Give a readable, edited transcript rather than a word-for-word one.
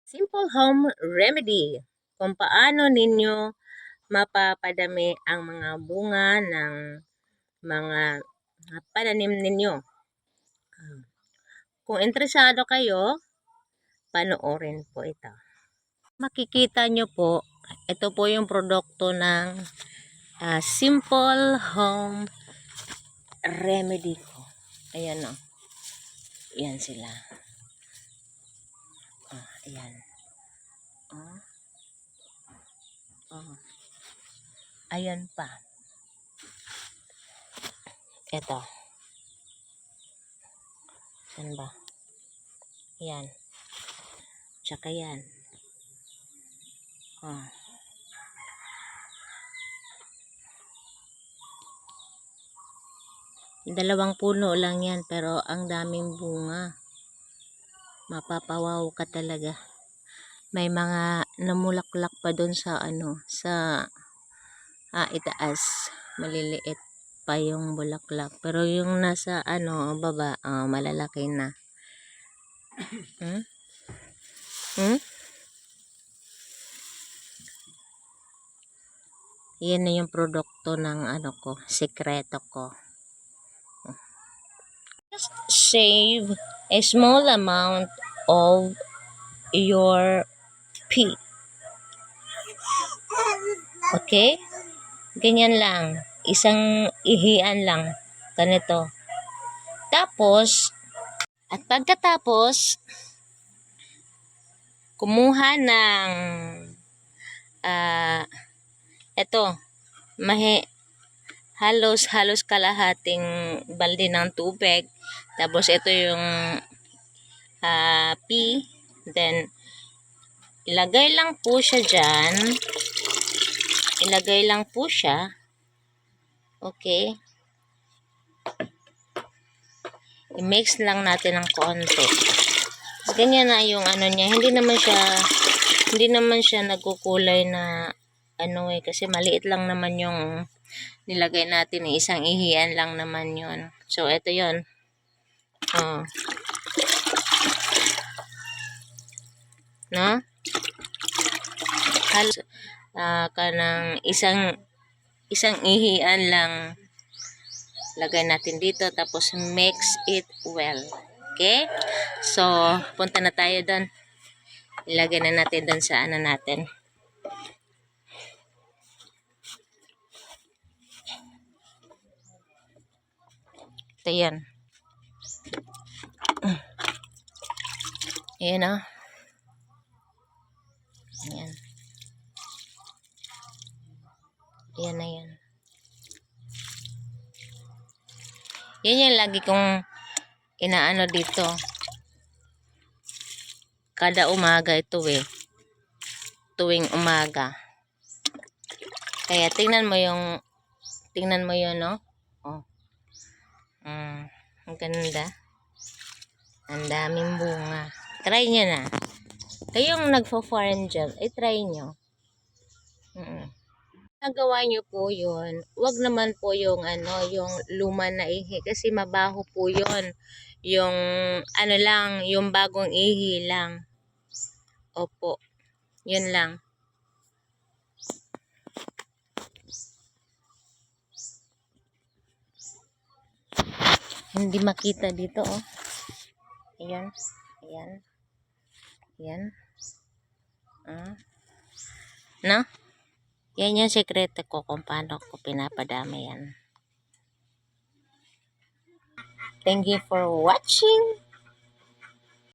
Simple home remedy kung paano ninyo mapapadami ang mga bunga ng mga pananim ninyo. Kung interesado kayo, panoorin po ito. Makikita nyo po, ito po yung produkto ng Simple Home Remedy ko. Ayan o. Ayan sila. Ayan. Ayan pa. Ito. Saan ba? Ayan. Tsaka yan. Dalawang puno lang yan pero ang daming bunga. Mapapawaw ka talaga. May mga namulaklak pa doon sa sa itaas. Maliliit pa yung bulaklak. Pero yung nasa baba, malalaki na. Yan na yung produkto ng ko, sekreto ko. Just save a small amount of your pee. Okay? Ganyan lang. Isang ihian lang. Ganito. Tapos, at pagkatapos, kumuha ng halos kalahating balde ng tubig. Tapos ito yung pea. Then, ilagay lang po siya dyan. Ilagay lang po siya. Okay. I-mix lang natin ng konti. Ganyan na yung niya. Hindi naman siya nagkukulay na kasi maliit lang naman yung nilagay natin. Isang ihian lang naman yun. So, ito yun. No? Halos kanang isang ihian lang lagay natin dito, tapos mix it well. Okay? So, punta na tayo doon. Ilagay na natin doon sa natin. Ito yan. Ayan o. Ayan. Ayan na yan. Yan yung lagi kong inaano dito. Kada umaga ito tuwing umaga. Kaya tingnan mo yun, no? Ang ganda. Ang daming bunga. Try nyo na. Kayong nagfo-farm dyan, try nyo. Nagawa nyo po yun, wag naman po yung yung luma na ihi kasi mabaho po yun. Yung lang, yung bagong ihi lang. Opo. Yun lang. Hindi makita dito Ayan. Ayan. Ayan. No? Yan yung sekreto ko kung paano ko pinapadami yan. Thank you for watching.